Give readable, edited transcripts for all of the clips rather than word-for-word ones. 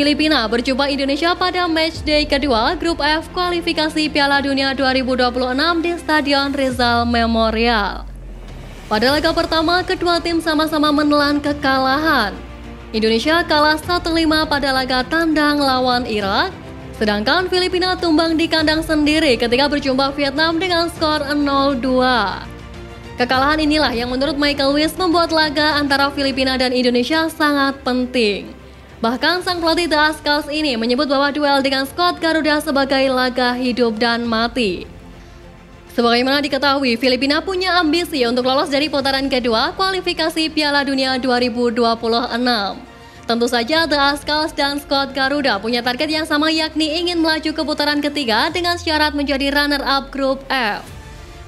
Filipina berjumpa Indonesia pada matchday kedua Grup F kualifikasi Piala Dunia 2026 di Stadion Rizal Memorial. Pada laga pertama, kedua tim sama-sama menelan kekalahan. Indonesia kalah 1-5 pada laga tandang lawan Irak, sedangkan Filipina tumbang di kandang sendiri ketika berjumpa Vietnam dengan skor 0-2. Kekalahan inilah yang menurut Michael Wiss membuat laga antara Filipina dan Indonesia sangat penting. Bahkan sang pelatih The Ascals ini menyebut bahwa duel dengan skuad Garuda sebagai laga hidup dan mati. Sebagaimana diketahui, Filipina punya ambisi untuk lolos dari putaran kedua kualifikasi Piala Dunia 2026. Tentu saja The Ascals dan skuad Garuda punya target yang sama, yakni ingin melaju ke putaran ketiga dengan syarat menjadi runner-up Grup F.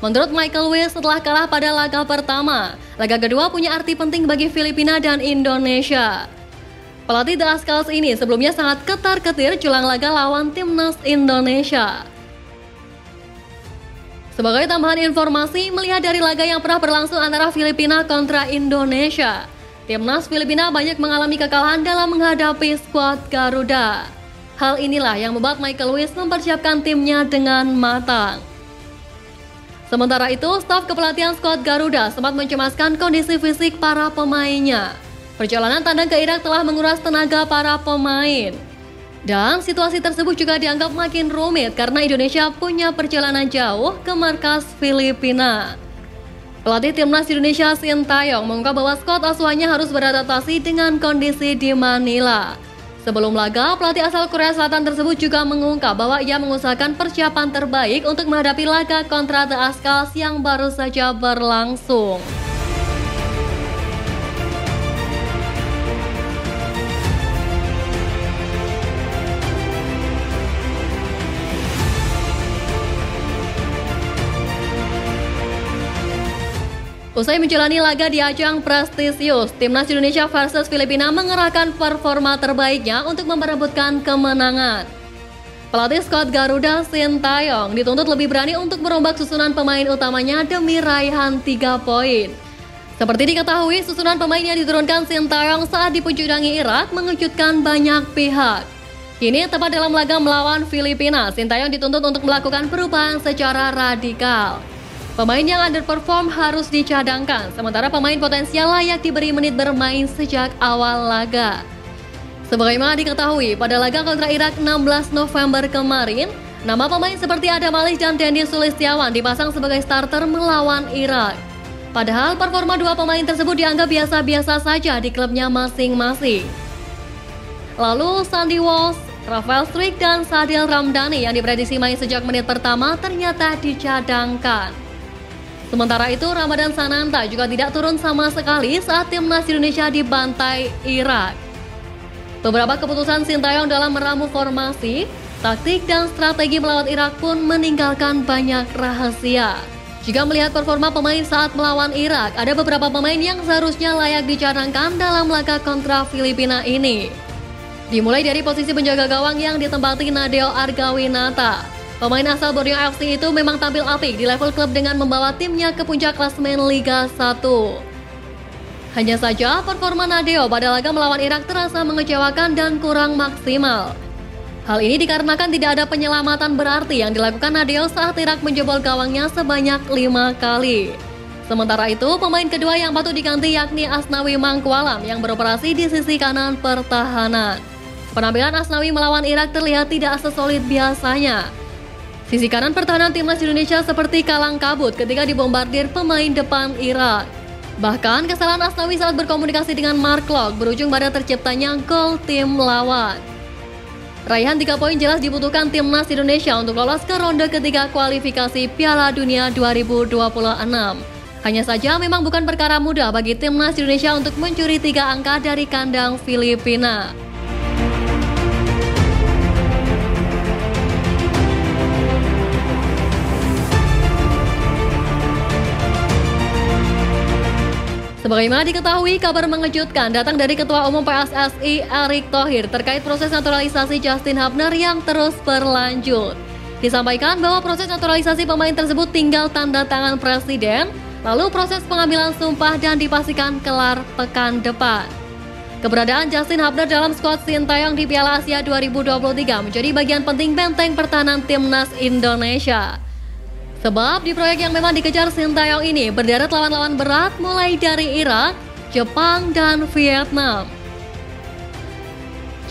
Menurut Michael Wiss, setelah kalah pada laga pertama, laga kedua punya arti penting bagi Filipina dan Indonesia. Pelatih The Ascals ini sebelumnya sangat ketar-ketir jelang laga lawan Timnas Indonesia. Sebagai tambahan informasi, melihat dari laga yang pernah berlangsung antara Filipina kontra Indonesia, Timnas Filipina banyak mengalami kekalahan dalam menghadapi skuad Garuda. Hal inilah yang membuat Michael Wiss mempersiapkan timnya dengan matang. Sementara itu, staf kepelatihan skuad Garuda sempat mencemaskan kondisi fisik para pemainnya. Perjalanan tandang ke Irak telah menguras tenaga para pemain. Dan situasi tersebut juga dianggap makin rumit karena Indonesia punya perjalanan jauh ke markas Filipina. Pelatih Timnas Indonesia Sintayong mengungkap bahwa skuad asuhannya harus beradaptasi dengan kondisi di Manila. Sebelum laga, pelatih asal Korea Selatan tersebut juga mengungkap bahwa ia mengusahakan persiapan terbaik untuk menghadapi laga kontra The Ascals yang baru saja berlangsung. Usai menjalani laga di ajang prestisius, Timnas Indonesia versus Filipina mengerahkan performa terbaiknya untuk memperebutkan kemenangan. Pelatih skuad Garuda Sintayong dituntut lebih berani untuk merombak susunan pemain utamanya demi raihan 3 poin. Seperti diketahui, susunan pemain yang diturunkan Sintayong saat dipucudangi Irak mengejutkan banyak pihak. Kini tepat dalam laga melawan Filipina, Sintayong dituntut untuk melakukan perubahan secara radikal. Pemain yang underperform harus dicadangkan, sementara pemain potensial layak diberi menit bermain sejak awal laga. Sebagaimana diketahui, pada laga kontra Irak 16 November kemarin, nama pemain seperti Adam Alik dan Dendi Sulistiawan dipasang sebagai starter melawan Irak. Padahal performa dua pemain tersebut dianggap biasa-biasa saja di klubnya masing-masing. Lalu Sandy Walsh, Rafael Struijk, dan Sadil Ramdhani yang diprediksi main sejak menit pertama ternyata dicadangkan. Sementara itu, Ramadan Sananta juga tidak turun sama sekali saat Timnas Indonesia dibantai Irak. Beberapa keputusan Sintayong dalam meramu formasi, taktik, dan strategi melawan Irak pun meninggalkan banyak rahasia. Jika melihat performa pemain saat melawan Irak, ada beberapa pemain yang seharusnya layak dicadangkan dalam laga kontra Filipina ini. Dimulai dari posisi penjaga gawang yang ditempati Nadeo Argawinata. Pemain asal Borneo FC itu memang tampil apik di level klub dengan membawa timnya ke puncak klasemen Liga 1. Hanya saja, performa Nadeo pada laga melawan Irak terasa mengecewakan dan kurang maksimal. Hal ini dikarenakan tidak ada penyelamatan berarti yang dilakukan Nadeo saat Irak menjebol gawangnya sebanyak 5 kali. Sementara itu, pemain kedua yang patut diganti yakni Asnawi Mangkualam yang beroperasi di sisi kanan pertahanan. Penampilan Asnawi melawan Irak terlihat tidak sesolid biasanya. Sisi kanan pertahanan Timnas Indonesia seperti kalang kabut ketika dibombardir pemain depan Irak. Bahkan kesalahan Asnawi saat berkomunikasi dengan Mark Locke berujung pada terciptanya gol tim lawan. Raihan 3 poin jelas dibutuhkan Timnas Indonesia untuk lolos ke ronde ketiga kualifikasi Piala Dunia 2026. Hanya saja memang bukan perkara mudah bagi Timnas Indonesia untuk mencuri 3 angka dari kandang Filipina. Sebagaimana diketahui, kabar mengejutkan datang dari Ketua Umum PSSI Erick Thohir terkait proses naturalisasi Justin Hubner yang terus berlanjut. Disampaikan bahwa proses naturalisasi pemain tersebut tinggal tanda tangan Presiden, lalu proses pengambilan sumpah dan dipastikan kelar pekan depan. Keberadaan Justin Hubner dalam skuad Sintayong di Piala Asia 2023 menjadi bagian penting benteng pertahanan timnas Indonesia. Sebab di proyek yang memang dikejar Sintayong ini berderet lawan-lawan berat mulai dari Irak, Jepang, dan Vietnam.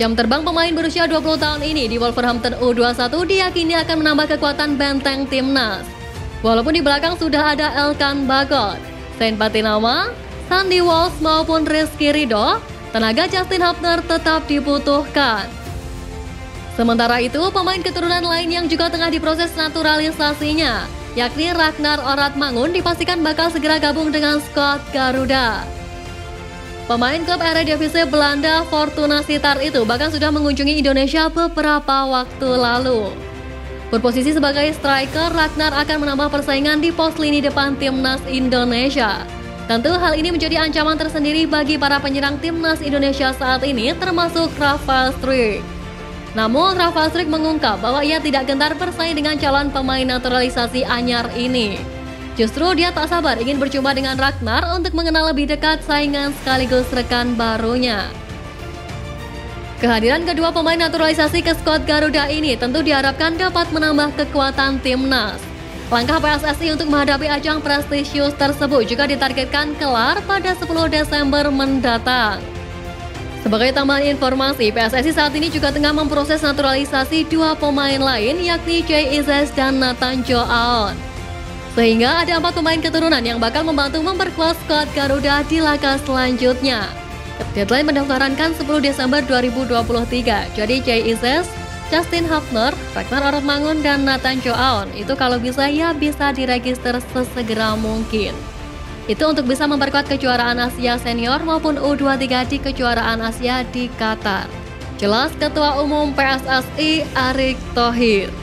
Jam terbang pemain berusia 20 tahun ini di Wolverhampton U21 diyakini akan menambah kekuatan benteng timnas. Walaupun di belakang sudah ada Elkan Bagot, Saint Patinama, Sandy Walsh maupun Rizky Ridho, tenaga Justin Hubner tetap dibutuhkan. Sementara itu, pemain keturunan lain yang juga tengah diproses naturalisasinya, yakni Ragnar Oratmangun dipastikan bakal segera gabung dengan skuad Garuda. Pemain klub Eredivisie Belanda Fortuna Sittard itu bahkan sudah mengunjungi Indonesia beberapa waktu lalu. Berposisi sebagai striker, Ragnar akan menambah persaingan di pos lini depan timnas Indonesia. Tentu hal ini menjadi ancaman tersendiri bagi para penyerang timnas Indonesia saat ini, termasuk Rafael Struijk. Namun Rafael Struijk mengungkap bahwa ia tidak gentar bersaing dengan calon pemain naturalisasi anyar ini. Justru dia tak sabar ingin berjumpa dengan Ragnar untuk mengenal lebih dekat saingan sekaligus rekan barunya. Kehadiran kedua pemain naturalisasi ke skuad Garuda ini tentu diharapkan dapat menambah kekuatan timnas. Langkah PSSI untuk menghadapi ajang prestisius tersebut juga ditargetkan kelar pada 10 Desember mendatang. Sebagai tambahan informasi, PSSI saat ini juga tengah memproses naturalisasi dua pemain lain, yakni Jay Izzes dan Nathan Joaon. Sehingga ada 4 pemain keturunan yang bakal membantu memperkuat skuad Garuda di laga selanjutnya. Deadline pendaftaran kan 10 Desember 2023, jadi Jay Izzes, Justin Hubner, Ragnar Oratmangun, dan Nathan Joaon itu kalau bisa ya bisa diregister sesegera mungkin. Itu untuk bisa memperkuat kejuaraan Asia Senior maupun U23 di kejuaraan Asia di Qatar. Jelas Ketua Umum PSSI Erick Thohir.